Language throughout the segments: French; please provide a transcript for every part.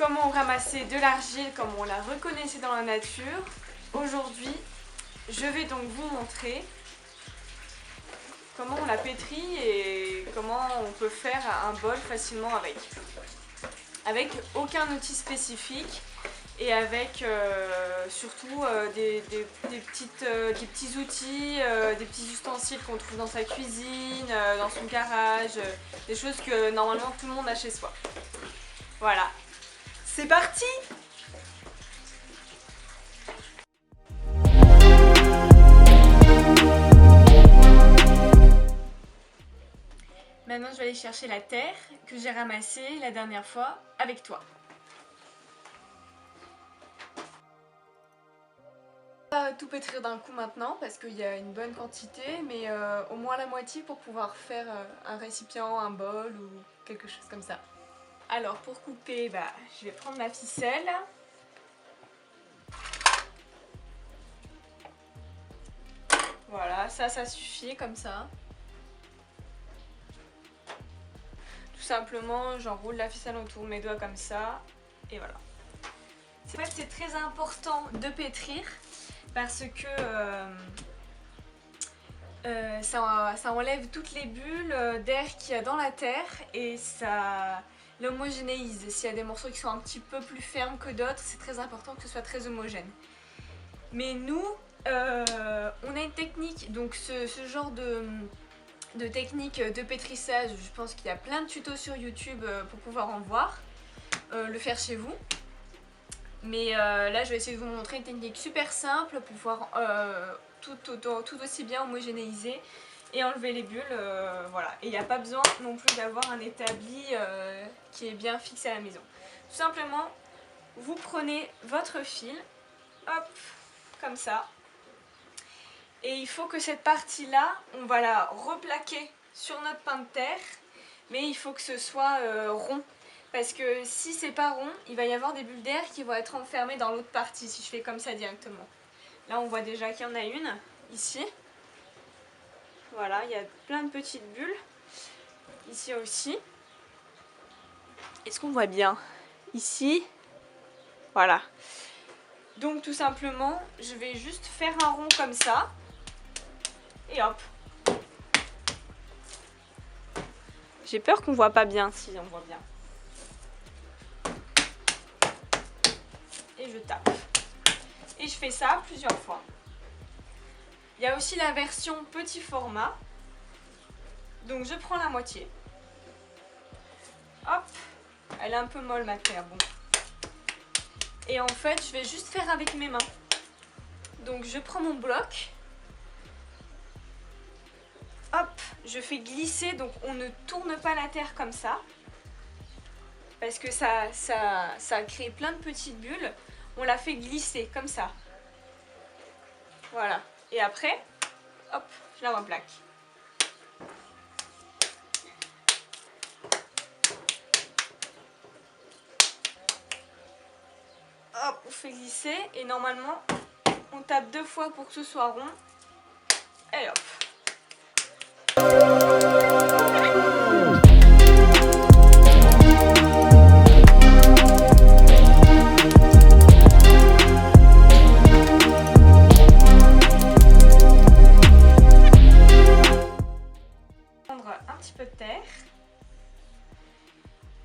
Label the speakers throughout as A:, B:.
A: comment ramasser de l'argile comme on la reconnaissait dans la nature. Aujourd'hui, je vais donc vous montrer comment on la pétrit et comment on peut faire un bol facilement avec aucun outil spécifique et avec surtout des petits outils, des petits ustensiles qu'on trouve dans sa cuisine, dans son garage, des choses que normalement tout le monde a chez soi. Voilà, c'est parti! Maintenant je vais aller chercher la terre que j'ai ramassée la dernière fois avec toi. Pas tout pétrir d'un coup maintenant parce qu'il y a une bonne quantité, mais au moins la moitié pour pouvoir faire un récipient, un bol ou quelque chose comme ça. Alors pour couper, je vais prendre ma ficelle. Voilà, ça suffit comme ça. Tout simplement, j'enroule la ficelle autour de mes doigts comme ça, et voilà. En fait, c'est très important de pétrir parce que ça enlève toutes les bulles d'air qu'il y a dans la terre et ça l'homogénéise. S'il y a des morceaux qui sont un petit peu plus fermes que d'autres, c'est très important que ce soit très homogène. Mais nous, on a une technique, donc ce genre de technique de pétrissage, je pense qu'il y a plein de tutos sur YouTube pour pouvoir en voir, le faire chez vous. Mais là je vais essayer de vous montrer une technique super simple pour pouvoir tout aussi bien homogénéiser et enlever les bulles, voilà. Et il n'y a pas besoin non plus d'avoir un établi qui est bien fixé à la maison. Tout simplement, vous prenez votre fil, hop, comme ça. Et il faut que cette partie-là, on va la replaquer sur notre pain de terre, mais il faut que ce soit rond. Parce que si c'est pas rond, il va y avoir des bulles d'air qui vont être enfermées dans l'autre partie si je fais comme ça directement. Là on voit déjà qu'il y en a une, ici. Voilà, il y a plein de petites bulles. Ici aussi. Est-ce qu'on voit bien? Ici. Voilà. Donc tout simplement, je vais juste faire un rond comme ça. Et hop. J'ai peur qu'on voit pas bien, si on voit bien. Et je tape. Et je fais ça plusieurs fois. Il y a aussi la version petit format. Donc je prends la moitié. Hop. Elle est un peu molle ma terre, bon. Et en fait, je vais juste faire avec mes mains. Donc je prends mon bloc. Hop, je fais glisser, donc on ne tourne pas la terre comme ça. Parce que ça crée plein de petites bulles. On la fait glisser comme ça. Voilà. Et après, hop, je la replaque. Hop, on fait glisser et normalement, on tape 2 fois pour que ce soit rond. Et hop. Un petit peu de terre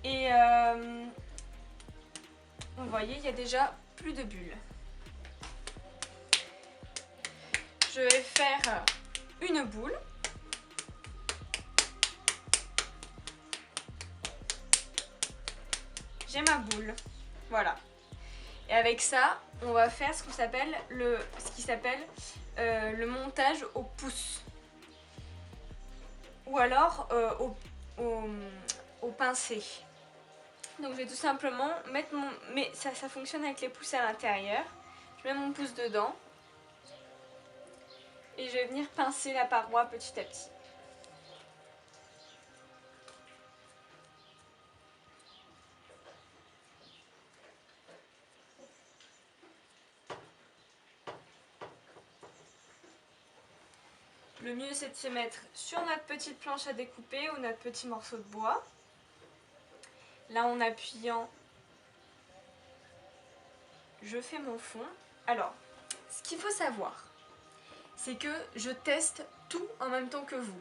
A: et vous voyez il y a déjà plus de bulles. Je vais faire une boule. J'ai ma boule, voilà. Et avec ça, on va faire ce qui s'appelle le montage au pouce. Ou alors au pincé. Donc je vais tout simplement mettre mon... Mais ça fonctionne avec les pouces à l'intérieur. Je mets mon pouce dedans. Et je vais venir pincer la paroi petit à petit. Le mieux c'est de se mettre sur notre petite planche à découper ou notre petit morceau de bois. Là en appuyant je fais mon fond. Alors, ce qu'il faut savoir, c'est que je teste tout en même temps que vous.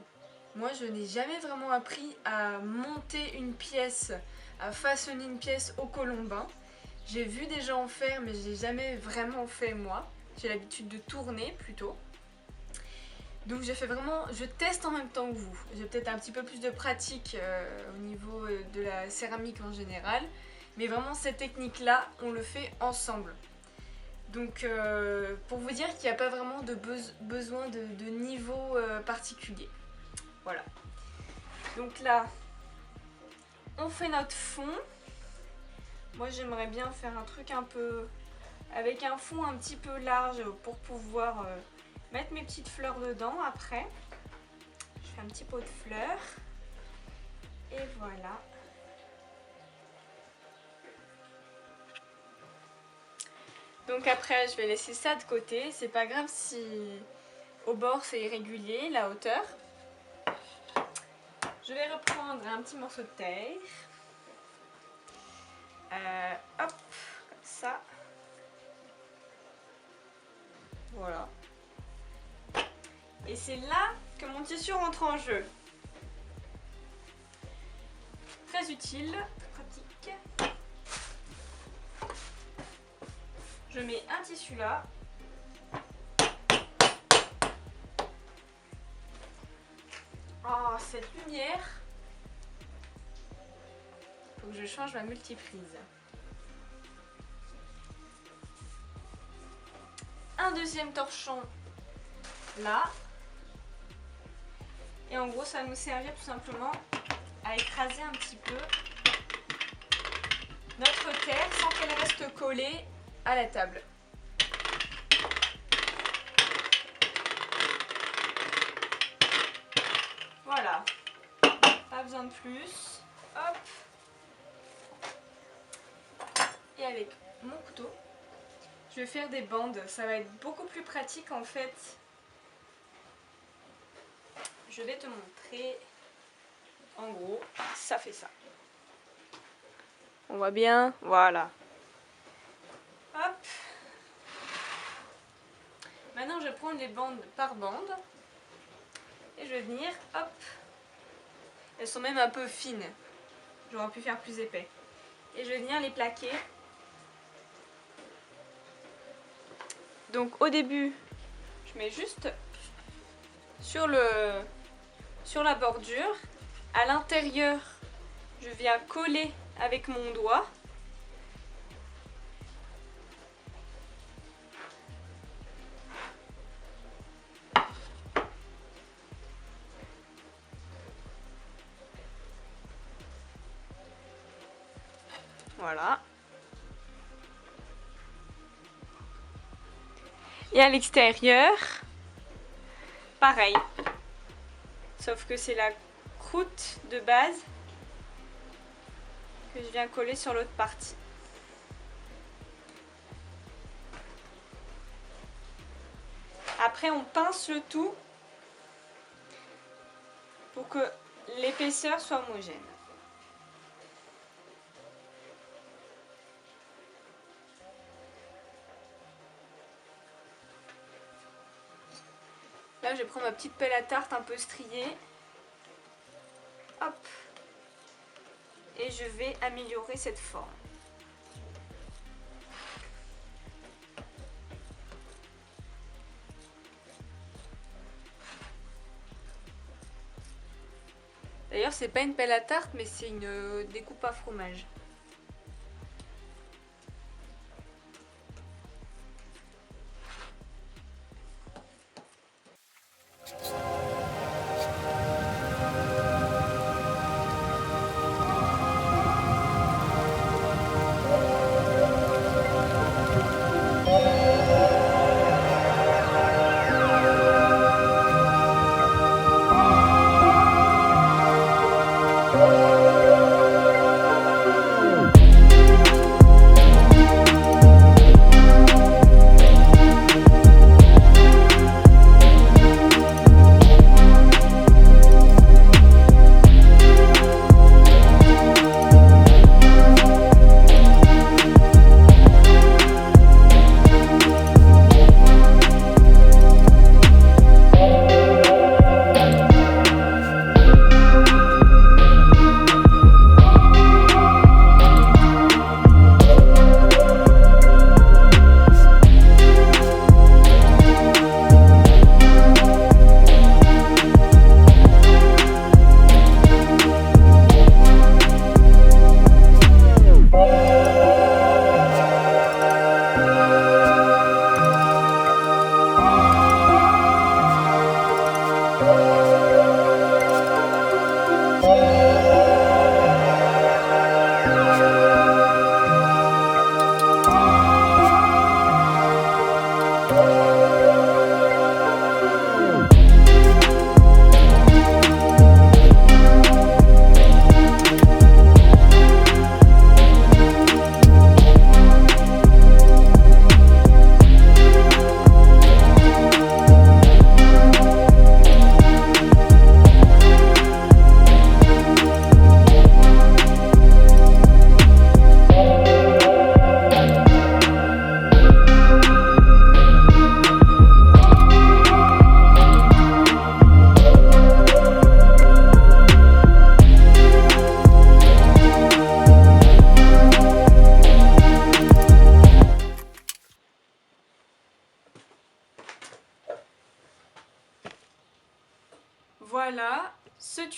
A: Moi, je n'ai jamais vraiment appris à monter une pièce, à façonner une pièce au colombin. J'ai vu des gens en faire, mais je n'ai jamais vraiment fait moi. J'ai l'habitude de tourner plutôt. Donc je teste en même temps que vous. J'ai peut-être un petit peu plus de pratique au niveau de la céramique en général. Mais vraiment cette technique-là, on le fait ensemble. Donc pour vous dire qu'il n'y a pas vraiment de besoin de niveau particulier. Voilà. Donc là, on fait notre fond. Moi j'aimerais bien faire un truc un peu avec un fond un petit peu large pour pouvoir mettre mes petites fleurs dedans après. Je fais un petit pot de fleurs. Et voilà. Donc après je vais laisser ça de côté. C'est pas grave si au bord c'est irrégulier la hauteur. Je vais reprendre un petit morceau de terre. Hop, comme ça. Voilà. Et c'est là que mon tissu rentre en jeu. Très utile, pratique. Je mets un tissu là. Oh, cette lumière. Faut que je change ma multiprise. Un deuxième torchon là. Et en gros, ça va nous servir tout simplement à écraser un petit peu notre terre sans qu'elle reste collée à la table. Voilà, pas besoin de plus. Hop. Et avec mon couteau, je vais faire des bandes. Ça va être beaucoup plus pratique en fait. Je vais te montrer. En gros, ça fait ça. On voit bien, voilà. Hop. Maintenant, je vais prendre les bandes par bande. Et je vais venir, hop. Elles sont même un peu fines. J'aurais pu faire plus épais. Et je vais venir les plaquer. Donc au début, je mets juste sur la bordure. À l'intérieur, je viens coller avec mon doigt. Voilà. Et à l'extérieur, pareil. Sauf que c'est la croûte de base que je viens coller sur l'autre partie. Après, on pince le tout pour que l'épaisseur soit homogène. Là, je vais prendre ma petite pelle à tarte un peu striée. Hop. Et je vais améliorer cette forme. D'ailleurs, c'est pas une pelle à tarte, mais c'est une découpe à fromage.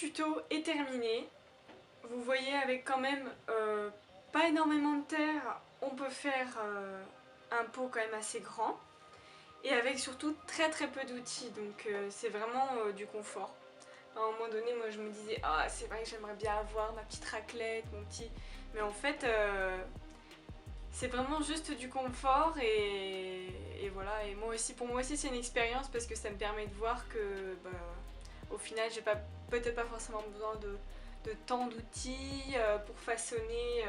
A: tuto est terminé. Vous voyez, avec quand même pas énormément de terre, on peut faire un pot quand même assez grand. Et avec surtout très peu d'outils, donc c'est vraiment du confort. À un moment donné, moi je me disais, ah c'est vrai que j'aimerais bien avoir ma petite raclette, mon petit... Mais en fait, c'est vraiment juste du confort et voilà. Et moi aussi, pour moi aussi c'est une expérience parce que ça me permet de voir que au final j'ai peut-être pas forcément besoin de tant d'outils pour façonner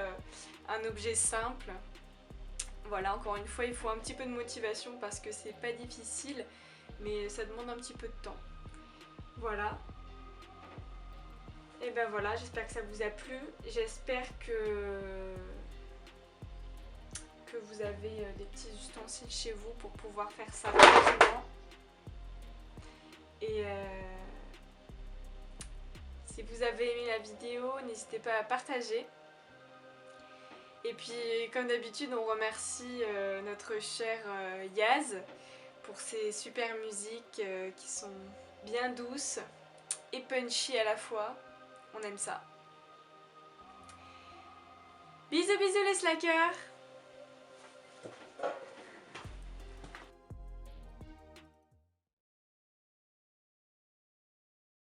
A: un objet simple. Voilà, encore une fois, il faut un petit peu de motivation parce que c'est pas difficile, mais ça demande un petit peu de temps. Voilà. Et ben voilà, j'espère que ça vous a plu. J'espère que vous avez des petits ustensiles chez vous pour pouvoir faire ça facilement. Et si vous avez aimé la vidéo, n'hésitez pas à partager. Et puis, comme d'habitude, on remercie notre cher Yaz pour ses super musiques qui sont bien douces et punchy à la fois. On aime ça. Bisous bisous les slackers!